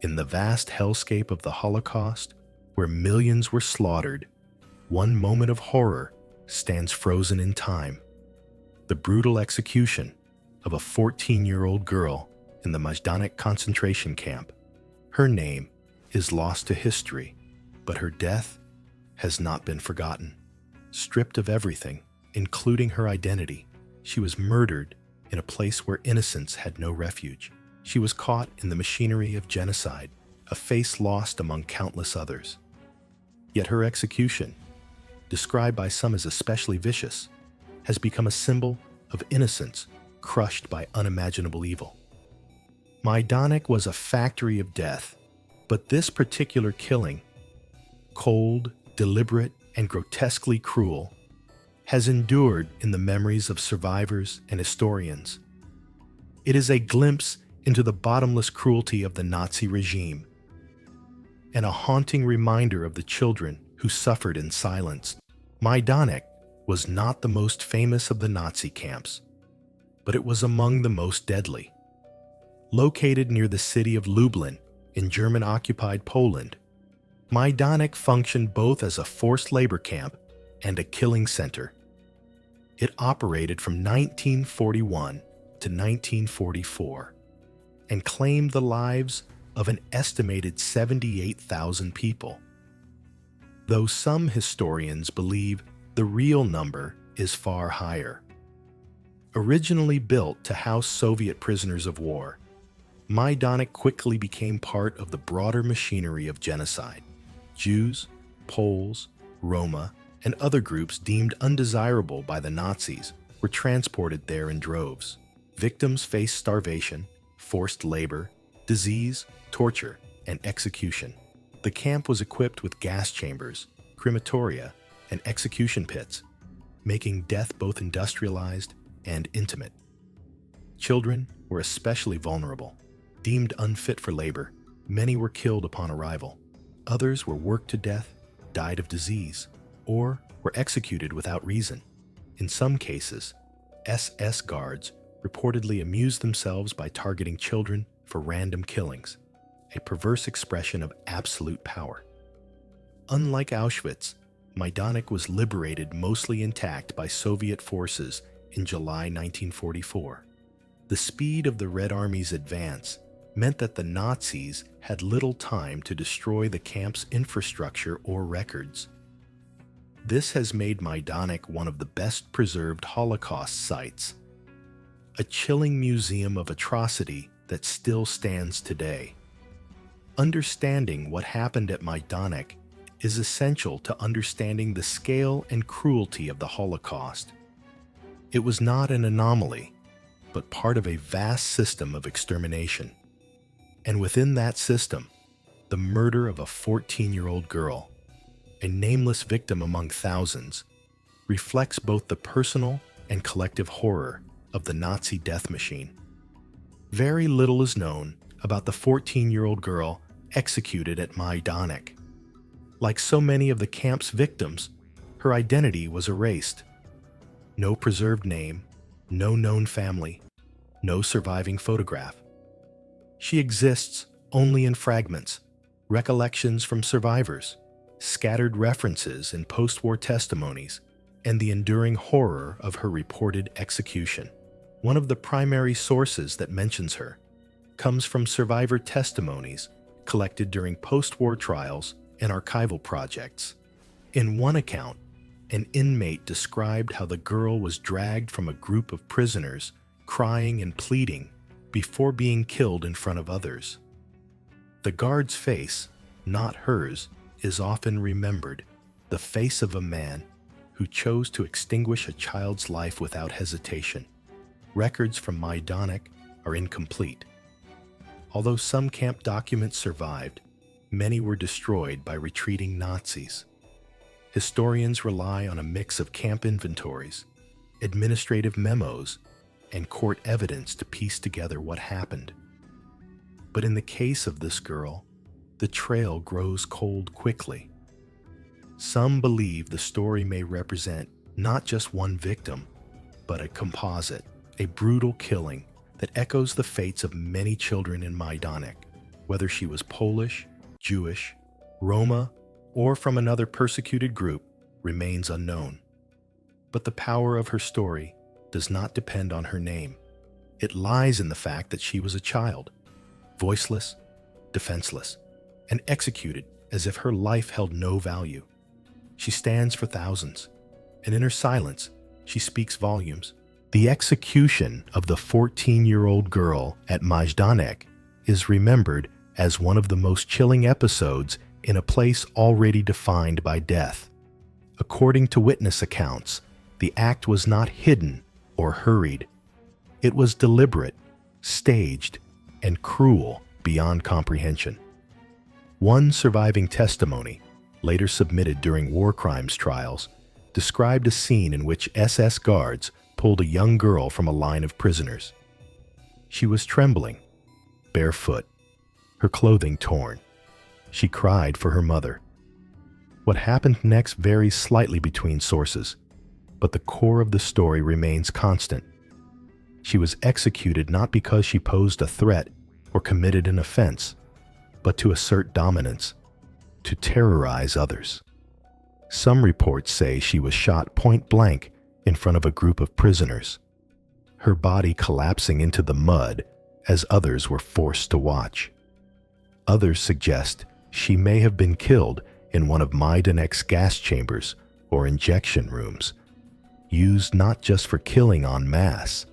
In the vast hellscape of the Holocaust, where millions were slaughtered, one moment of horror stands frozen in time. The brutal execution of a 14-year-old girl in the Majdanek concentration camp. Her name is lost to history, but her death has not been forgotten. Stripped of everything, including her identity, she was murdered in a place where innocence had no refuge. She was caught in the machinery of genocide, a face lost among countless others. Yet her execution, described by some as especially vicious, has become a symbol of innocence crushed by unimaginable evil. Majdanek was a factory of death, but this particular killing, cold, deliberate, and grotesquely cruel, has endured in the memories of survivors and historians. It is a glimpse into the bottomless cruelty of the Nazi regime, and a haunting reminder of the children who suffered in silence. Majdanek was not the most famous of the Nazi camps, but it was among the most deadly. Located near the city of Lublin in German-occupied Poland, Majdanek functioned both as a forced labor camp and a killing center. It operated from 1941 to 1944 and claimed the lives of an estimated 78,000 people, though some historians believe the real number is far higher. Originally built to house Soviet prisoners of war, Majdanek quickly became part of the broader machinery of genocide. Jews, Poles, Roma, and other groups deemed undesirable by the Nazis were transported there in droves. Victims faced starvation, forced labor, disease, torture, and execution. The camp was equipped with gas chambers, crematoria, and execution pits, making death both industrialized and intimate. Children were especially vulnerable. Deemed unfit for labor, many were killed upon arrival. Others were worked to death, died of disease, or were executed without reason. In some cases, SS guards reportedly amused themselves by targeting children for random killings, a perverse expression of absolute power. Unlike Auschwitz, Majdanek was liberated mostly intact by Soviet forces in July 1944. The speed of the Red Army's advance meant that the Nazis had little time to destroy the camp's infrastructure or records. This has made Majdanek one of the best preserved Holocaust sites, a chilling museum of atrocity that still stands today. Understanding what happened at Majdanek is essential to understanding the scale and cruelty of the Holocaust. It was not an anomaly, but part of a vast system of extermination. And within that system, the murder of a 14-year-old girl, a nameless victim among thousands, reflects both the personal and collective horror of the Nazi death machine. Very little is known about the 14-year-old girl executed at Majdanek. Like so many of the camp's victims, her identity was erased. No preserved name, no known family, no surviving photograph. She exists only in fragments, recollections from survivors, scattered references in post-war testimonies, and the enduring horror of her reported execution. One of the primary sources that mentions her comes from survivor testimonies collected during post-war trials and archival projects. In one account, an inmate described how the girl was dragged from a group of prisoners, crying and pleading, before being killed in front of others. The guard's face, not hers, is often remembered, the face of a man who chose to extinguish a child's life without hesitation. Records from Majdanek are incomplete. Although some camp documents survived, many were destroyed by retreating Nazis. Historians rely on a mix of camp inventories, administrative memos, and court evidence to piece together what happened. But in the case of this girl, the trail grows cold quickly. Some believe the story may represent not just one victim, but a composite, a brutal killing that echoes the fates of many children in Majdanek. whether she was Polish, Jewish, Roma, or from another persecuted group, remains unknown. But the power of her story does not depend on her name. It lies in the fact that she was a child, voiceless, defenseless, and executed as if her life held no value. She stands for thousands, and in her silence, she speaks volumes. The execution of the 14-year-old girl at Majdanek is remembered as one of the most chilling episodes in a place already defined by death. According to witness accounts, the act was not hidden or hurried. It was deliberate, staged, and cruel beyond comprehension. One surviving testimony, later submitted during war crimes trials, described a scene in which SS guards pulled a young girl from a line of prisoners. She was trembling, barefoot, her clothing torn. She cried for her mother. What happened next varies slightly between sources, but the core of the story remains constant. She was executed not because she posed a threat or committed an offense, but to assert dominance, to terrorize others. Some reports say she was shot point blank in front of a group of prisoners, her body collapsing into the mud as others were forced to watch. Others suggest she may have been killed in one of Majdanek's gas chambers or injection rooms, used not just for killing en masse,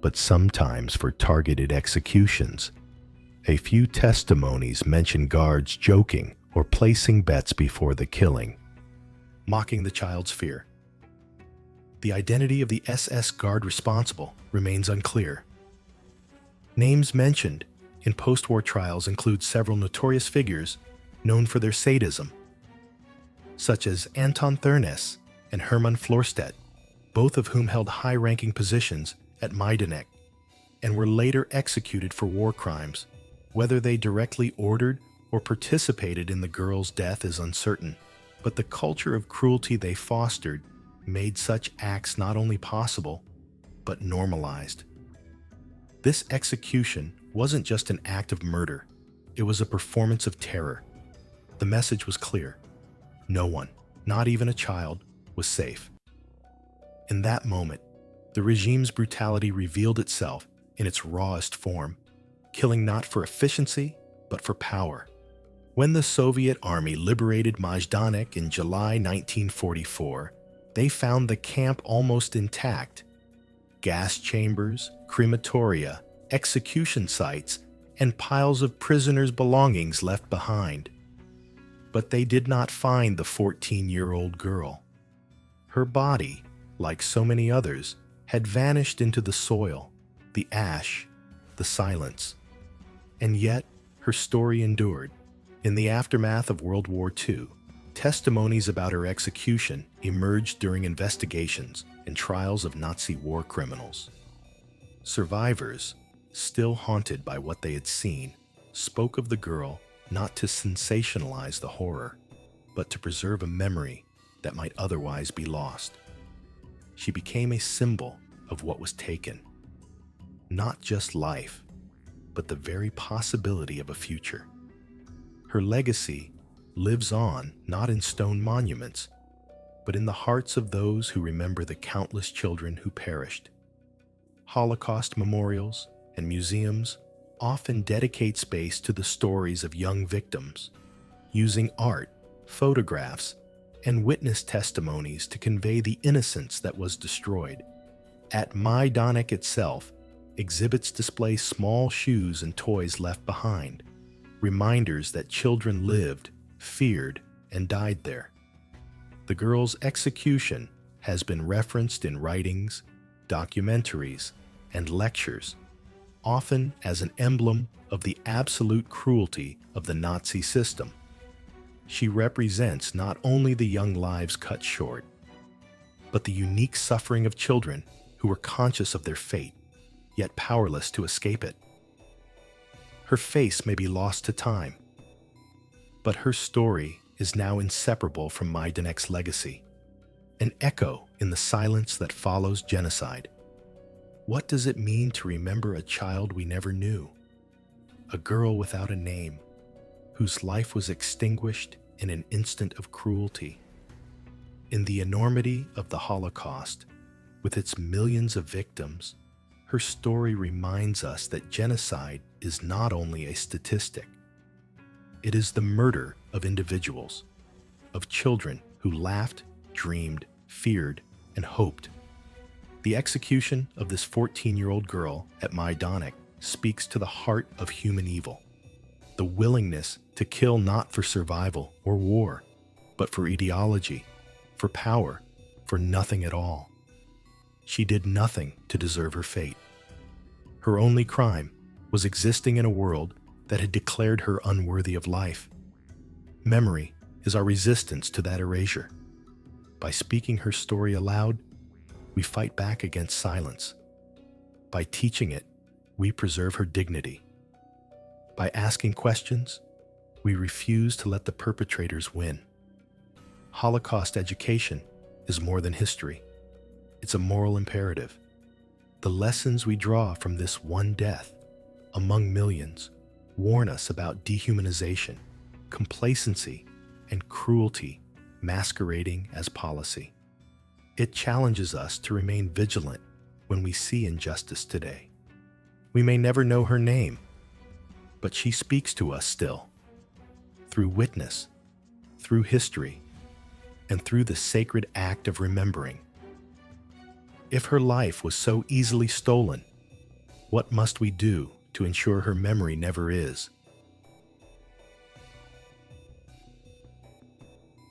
but sometimes for targeted executions. A few testimonies mention guards joking or placing bets before the killing, mocking the child's fear. The identity of the SS guard responsible remains unclear. Names mentioned in post-war trials include several notorious figures known for their sadism, such as Anton Thurnes and Hermann Florstedt, both of whom held high-ranking positions at Majdanek and were later executed for war crimes. Whether they directly ordered or participated in the girl's death is uncertain, but the culture of cruelty they fostered made such acts not only possible, but normalized. This execution wasn't just an act of murder, it was a performance of terror. The message was clear. No one, not even a child, was safe. In that moment, the regime's brutality revealed itself in its rawest form, killing not for efficiency, but for power. When the Soviet army liberated Majdanek in July 1944, they found the camp almost intact. Gas chambers, crematoria, execution sites, and piles of prisoners' belongings left behind. But they did not find the 14-year-old girl. Her body, like so many others, had vanished into the soil, the ash, the silence. And yet, her story endured. In the aftermath of World War II, testimonies about her execution emerged during investigations and trials of Nazi war criminals. Survivors, still haunted by what they had seen, spoke of the girl not to sensationalize the horror, but to preserve a memory that might otherwise be lost. She became a symbol of what was taken. Not just life, but the very possibility of a future. Her legacy lives on not in stone monuments, but in the hearts of those who remember the countless children who perished. Holocaust memorials and museums often dedicate space to the stories of young victims, using art, photographs, and witness testimonies to convey the innocence that was destroyed. At Majdanek itself, exhibits display small shoes and toys left behind, reminders that children lived, feared, and died there. The girl's execution has been referenced in writings, documentaries, and lectures, often as an emblem of the absolute cruelty of the Nazi system. She represents not only the young lives cut short, but the unique suffering of children who were conscious of their fate, yet powerless to escape it. Her face may be lost to time, but her story is now inseparable from Majdanek's legacy, an echo in the silence that follows genocide. What does it mean to remember a child we never knew? a girl without a name, whose life was extinguished in an instant of cruelty. In the enormity of the Holocaust, with its millions of victims, her story reminds us that genocide is not only a statistic. It is the murder of individuals, of children who laughed, dreamed, feared, and hoped. The execution of this 14-year-old girl at Majdanek speaks to the heart of human evil, the willingness to kill not for survival or war, but for ideology, for power, for nothing at all. She did nothing to deserve her fate. Her only crime was existing in a world that had declared her unworthy of life. Memory is our resistance to that erasure. By speaking her story aloud, we fight back against silence. By teaching it, we preserve her dignity. By asking questions, we refuse to let the perpetrators win. Holocaust education is more than history. It's a moral imperative. The lessons we draw from this one death, among millions, warn us about dehumanization, complacency, and cruelty masquerading as policy. It challenges us to remain vigilant when we see injustice today. We may never know her name, but she speaks to us still, through witness, through history, and through the sacred act of remembering. If her life was so easily stolen, what must we do to ensure her memory never is?